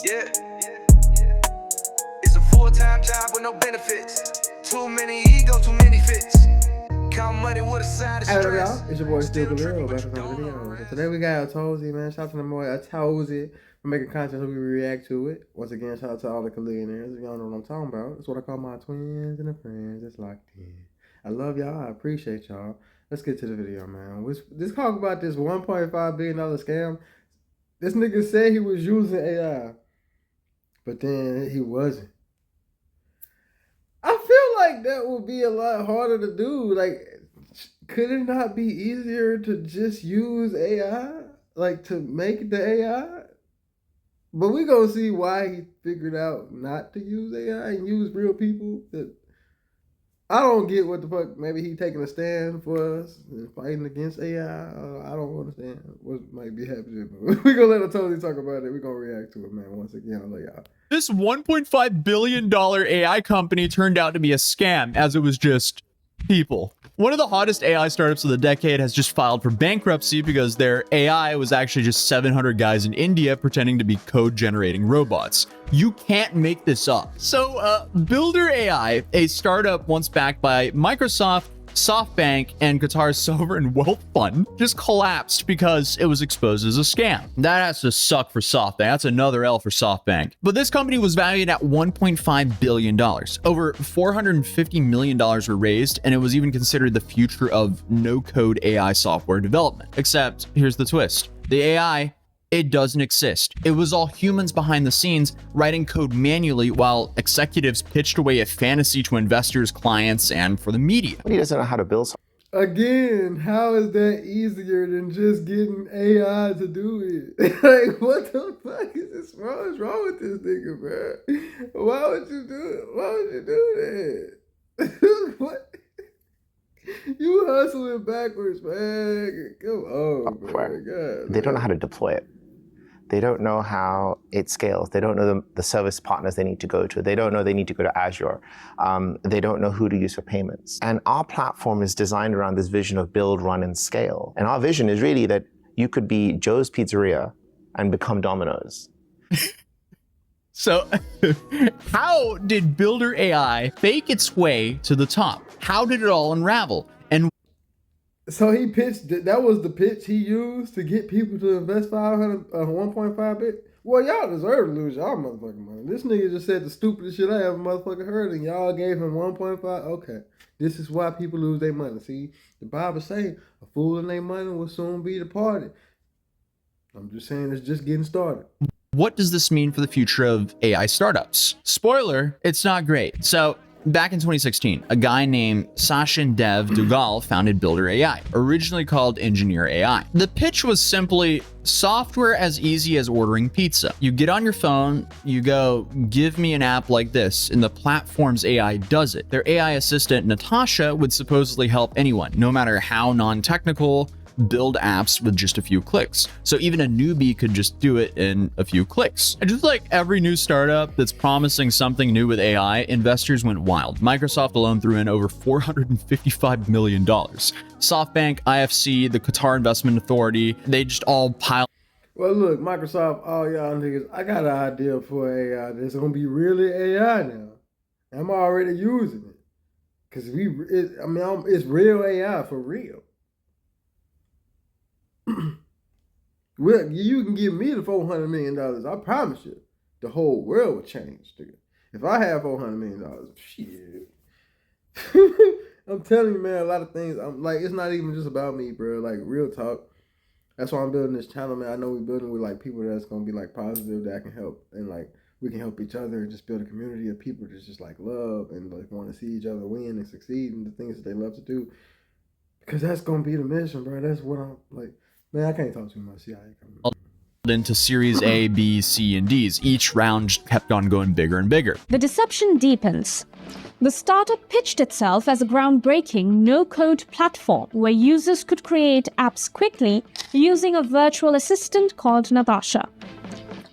Yeah. It's a full-time job with no benefits. Too many ego, too many fits. Count money with a side of Hey, stress. y'all, it's your boy Still Khalil, back with another video. So today we got Atozy, man. Shout out to the boy Atozy for making content so we react to it. Once again, shout out to all the Khalillionaires. If y'all know what I'm talking about, that's what I call my twins and the friends. It's locked in. I love y'all. I appreciate y'all. Let's get to the video, man. Let's talk about this $1.5 billion scam. This nigga said he was using AI, but then he wasn't. I feel like that would be a lot harder to do. Like, could it not be easier to just use AI? Like, to make the AI? But we gonna see why he figured out not to use AI and use real people. I don't get what the fuck. Maybe he taking a stand for us and fighting against AI. I don't understand what might be happening. But we gonna let Atozy talk about it. We gonna react to it, man. Once again, I love y'all. This $1.5 billion AI company turned out to be a scam, as it was just people. One of the hottest AI startups of the decade has just filed for bankruptcy because their AI was actually just 700 guys in India pretending to be code-generating robots. You can't make this up. So, Builder AI, a startup once backed by Microsoft, SoftBank, and Qatar's sovereign wealth fund, just collapsed because it was exposed as a scam. That has to suck for SoftBank. That's another L for SoftBank. But this company was valued at $1.5 billion. Over $450 million were raised, and it was even considered the future of no-code AI software development. Except, here's the twist. The AI, it doesn't exist. It was all humans behind the scenes writing code manually while executives pitched away a fantasy to investors, clients, and for the media. But he doesn't know how to build something. Again, how is that easier than just getting AI to do it? Like, what the fuck is this? What's wrong with this nigga, bro? Why would you do it? Why would you do that? What? You hustling backwards, man. Come on, man. They don't know how to deploy it. They don't know how it scales. They don't know the service partners they need to go to. They don't know they need to go to Azure. They don't know who to use for payments. And our platform is designed around this vision of build, run, and scale. And our vision is really that you could be Joe's Pizzeria and become Domino's. So, how did Builder AI fake its way to the top? How did it all unravel? And so he pitched, that was the pitch he used to get people to invest 1.5 bit. Well, y'all deserve to lose y'all motherfucking money. This nigga just said the stupidest shit I ever motherfucking heard, and y'all gave him 1.5. Okay, this is why people lose their money. See, the Bible say a fool in their money will soon be departed. I'm just saying it's just getting started. what does this mean for the future of AI startups? Spoiler, it's not great. So, back in 2016, a guy named Sachin Dev Dugal founded Builder AI, originally called Engineer AI. The pitch was simply software as easy as ordering pizza. You get on your phone, you go, give me an app like this, and the platform's AI does it. Their AI assistant, Natasha, would supposedly help anyone, no matter how non-technical, build apps with just a few clicks. So even a newbie could just do it in a few clicks. And just like every new startup that's promising something new with AI, investors went wild. Microsoft alone threw in over $455 million. SoftBank, IFC, the Qatar Investment Authority, they just all piled. Well, look, Microsoft, all y'all niggas, I got an idea for AI that's gonna be really AI now. I'm already using it. Cause it's real AI for real. Well, you can give me the $400 million. I promise you, the whole world will change, dude. If I have $400 million, shit. I'm telling you, man, a lot of things. I'm like, it's not even just about me, bro. Like, real talk. That's why I'm building this channel, man. I know we're building with like people that's gonna be like positive, that can help, and like we can help each other and just build a community of people that just like love and like want to see each other win and succeed in the things that they love to do. Because that's gonna be the mission, bro. That's what I'm like. Man, I can't talk too much. Yeah, into Series A, B, C, and Ds. Each round kept on going bigger and bigger. The deception deepens. The startup pitched itself as a groundbreaking no-code platform where users could create apps quickly using a virtual assistant called Natasha.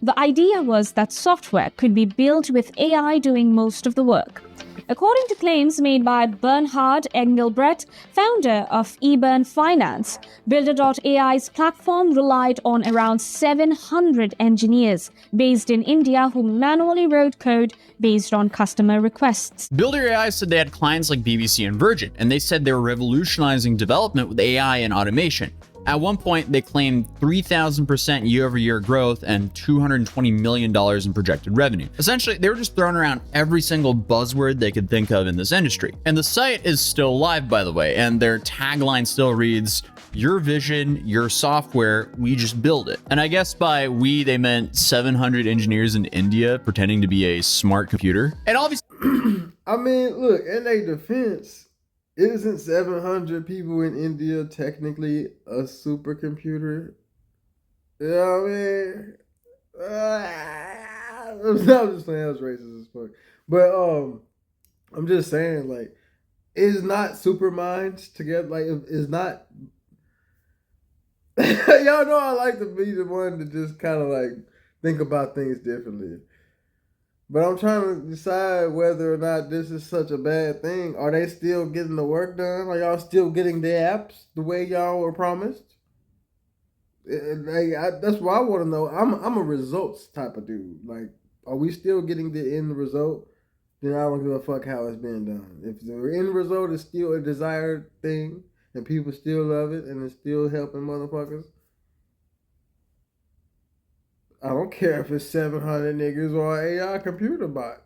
The idea was that software could be built with AI doing most of the work. According to claims made by Bernhard Engelbrecht, founder of eBurn Finance, Builder.ai's platform relied on around 700 engineers based in India who manually wrote code based on customer requests. Builder AI said they had clients like BBC and Virgin, and they said they were revolutionizing development with AI and automation. At one point, they claimed 3,000% year-over-year growth and $220 million in projected revenue. Essentially, they were just throwing around every single buzzword they could think of in this industry. And the site is still live, by the way, and their tagline still reads, "Your vision, your software, we just build it." And I guess by we, they meant 700 engineers in India pretending to be a smart computer. And obviously, I mean, look, in their defense, isn't 700 people in India technically a supercomputer? You know what I mean? I'm just saying I was racist as fuck. But I'm just saying, like, it's not super minds together. Like, it's not. Y'all know I like to be the one to just kind of like think about things differently. But I'm trying to decide whether or not this is such a bad thing. Are they still getting the work done? Are y'all still getting the apps the way y'all were promised? That's what I want to know. I'm a results type of dude. Like, are we still getting the end result? Then I don't give a fuck how it's being done. If the end result is still a desired thing and people still love it and it's still helping motherfuckers, I don't care if it's 700 niggas or an AI computer bot.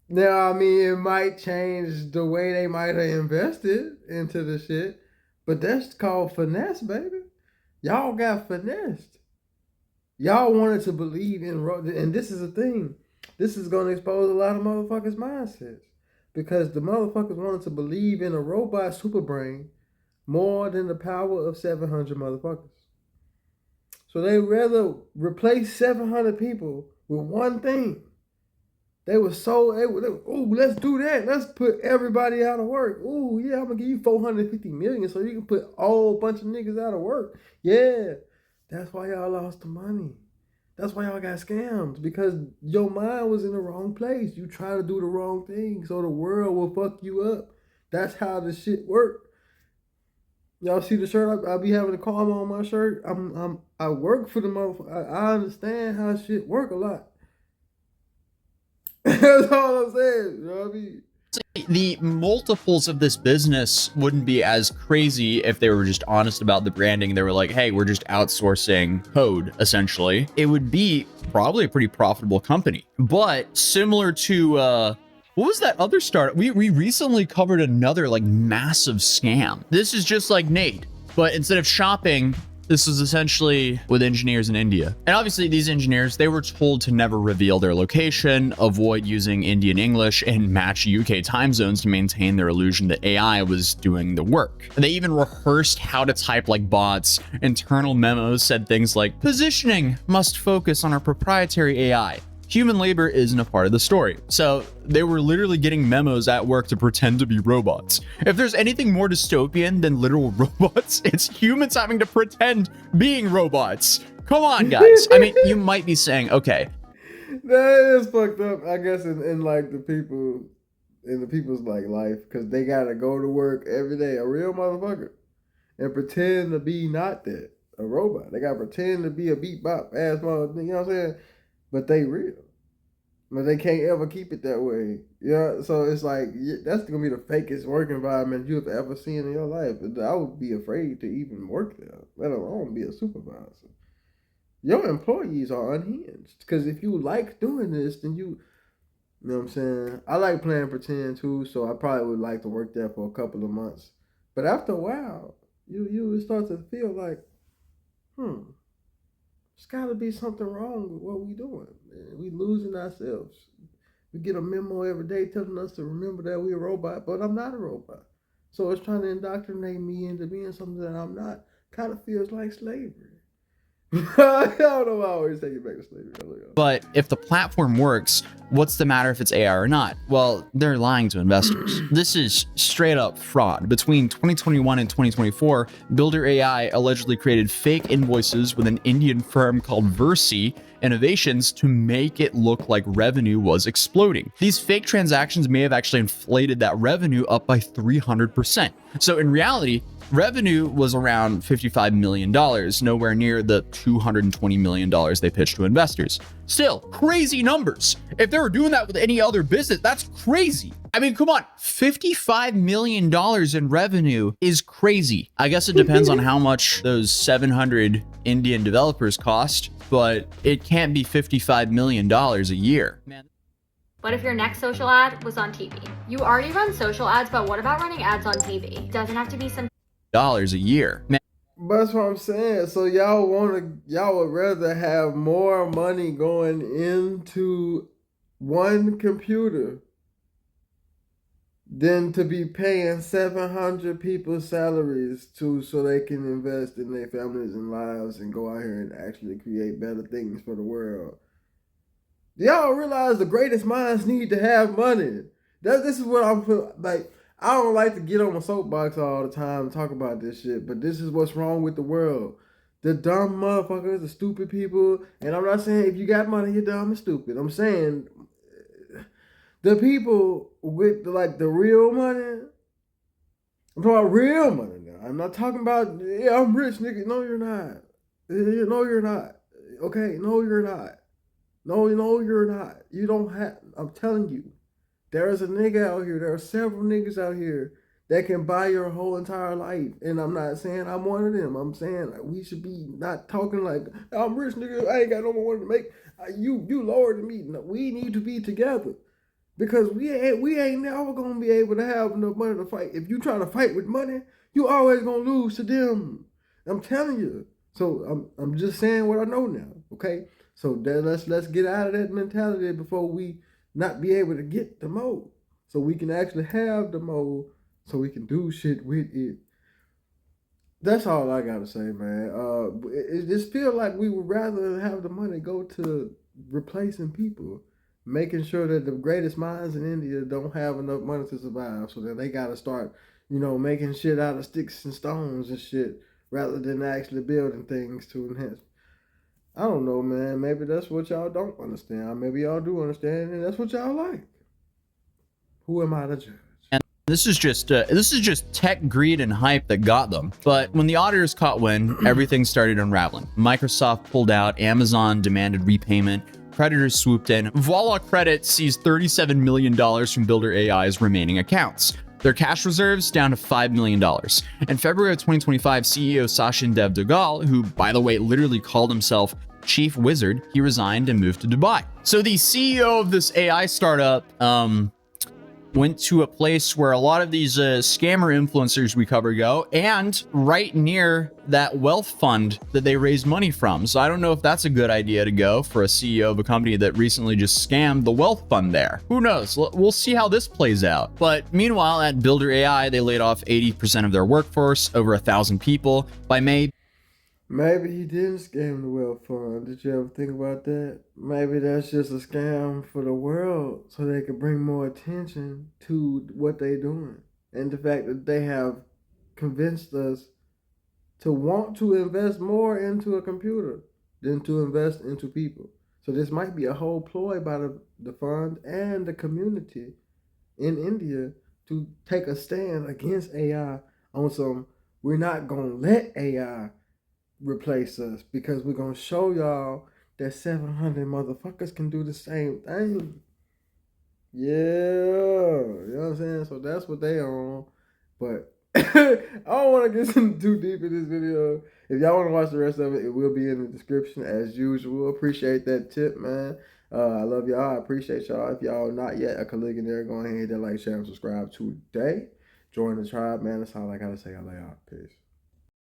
Now, I mean, it might change the way they might have invested into the shit, but that's called finesse, baby. Y'all got finessed. Y'all wanted to believe in, and this is the thing. This is going to expose a lot of motherfuckers' mindsets because the motherfuckers wanted to believe in a robot super brain more than the power of 700 motherfuckers. So they rather replace 700 people with one thing. They were oh, let's do that. Let's put everybody out of work. Oh, yeah, I'm going to give you 450 million so you can put a whole bunch of niggas out of work. Yeah, that's why y'all lost the money. That's why y'all got scammed, because your mind was in the wrong place. You try to do the wrong thing so the world will fuck you up. That's how the shit work. Y'all see the shirt? I be having a karma on my shirt. I work for the motherfucker. I understand how shit work a lot. That's all I'm saying. You know what I mean? the multiples of this business wouldn't be as crazy if they were just honest about the branding. They were like, hey, we're just outsourcing code, essentially. It would be probably a pretty profitable company. But similar to, what was that other startup? We recently covered another like massive scam. This is just like Nate, but instead of shopping, this is essentially with engineers in India. And obviously these engineers, they were told to never reveal their location, avoid using Indian English, and match UK time zones to maintain their illusion that AI was doing the work. They even rehearsed how to type like bots. Internal memos said things like, positioning must focus on our proprietary AI. Human labor isn't a part of the story. So they were literally getting memos at work to pretend to be robots. If there's anything more dystopian than literal robots, it's humans having to pretend being robots. Come on, guys. I mean, you might be saying, okay. That is fucked up, I guess, in like the people, in the people's like life, because they gotta go to work every day, a real motherfucker, and pretend to be not that, a robot. They gotta pretend to be a beat bop ass motherfucker, you know what I'm saying? But they real. But they can't ever keep it that way. Yeah, so it's like, that's gonna be the fakest work environment you've ever seen in your life. I would be afraid to even work there, let alone be a supervisor. Your employees are unhinged. Because if you like doing this, then you know what I'm saying? I like playing pretend too, so I probably would like to work there for a couple of months. But after a while, you start to feel like, there's got to be something wrong with what we doing. We losing ourselves. We get a memo every day telling us to remember that we're a robot, but I'm not a robot. So it's trying to indoctrinate me into being something that I'm not. Kind of feels like slavery. I don't know why I always take it back to slavery. But if the platform works, what's the matter if it's AI or not? Well, they're lying to investors. This is straight up fraud. Between 2021 and 2024, Builder AI allegedly created fake invoices with an Indian firm called Versi Innovations to make it look like revenue was exploding. These fake transactions may have actually inflated that revenue up by 300%. So in reality, revenue was around $55 million, nowhere near the $220 million they pitched to investors. Still, crazy numbers. If they were doing that with any other business, that's crazy. I mean, come on, $55 million in revenue is crazy. I guess it depends on how much those 700 Indian developers cost, but it can't be $55 million a year. What if your next social ad was on TV? You already run social ads, but what about running ads on TV? Doesn't have to be some Dollars a year. Man, But that's what I'm saying. So y'all would rather have more money going into one computer than to be paying 700 people's salaries so they can invest in their families and lives and go out here and actually create better things for the world. Y'all realize the greatest minds need to have money. This is what I'm like. I don't like to get on my soapbox all the time and talk about this shit, but this is what's wrong with the world. The dumb motherfuckers, the stupid people, and I'm not saying if you got money, you're dumb and stupid. I'm saying the people with the real money. I'm talking about real money now. I'm not talking about, yeah, I'm rich, nigga. No, you're not. No, you're not. Okay, no, you're not. No, you're not. You don't have, I'm telling you. There is a nigga out here. There are several niggas out here that can buy your whole entire life. And I'm not saying I'm one of them. I'm saying we should be not talking like, I'm rich, nigga. I ain't got no more money to make. You lower than me. No, we need to be together. Because we ain't never going to be able to have enough money to fight. If you trying to fight with money, you always going to lose to them. I'm telling you. So I'm just saying what I know now. Okay? So let's get out of that mentality before we not be able to get the mode, so we can actually have the mode, so we can do shit with it. That's all I gotta say, man. It just feel like we would rather have the money go to replacing people, making sure that the greatest minds in India don't have enough money to survive, so that they gotta start, making shit out of sticks and stones and shit, rather than actually building things to enhance. I don't know, man. Maybe that's what y'all don't understand. Maybe y'all do understand, and that's what y'all like. Who am I to judge? and this is just tech greed and hype that got them. But when the auditors caught wind, everything started unraveling. Microsoft pulled out, Amazon demanded repayment, creditors swooped in. Voila Credit seized $37 million from Builder AI's remaining accounts. Their cash reserves down to $5 million. In February of 2025, CEO Sachin Dev Dogal, who, by the way, literally called himself Chief Wizard, he resigned and moved to Dubai. So the CEO of this AI startup went to a place where a lot of these scammer influencers we cover go, and right near that wealth fund that they raised money from. So I don't know if that's a good idea to go for a CEO of a company that recently just scammed the wealth fund there. Who knows? We'll see how this plays out. But meanwhile, at Builder AI, they laid off 80% of their workforce, over 1,000 people. By May, Maybe he didn't scam the wealth fund. Did you ever think about that? Maybe that's just a scam for the world, so they could bring more attention to what they're doing. And the fact that they have convinced us to want to invest more into a computer than to invest into people. So this might be a whole ploy by the fund and the community in India to take a stand against AI on some, we're not going to let AI replace us, because we're going to show y'all that 700 motherfuckers can do the same thing. Yeah, you know what I'm saying? So that's what they on. But I don't want to get too deep in this video. If y'all want to watch the rest of it, it will be in the description as usual. Appreciate that tip, man. I love y'all. I appreciate y'all. If y'all not yet a Khalil there, go ahead and hit that like, share, and subscribe today. Join the tribe, man. That's all I gotta say. I love y'all. Peace.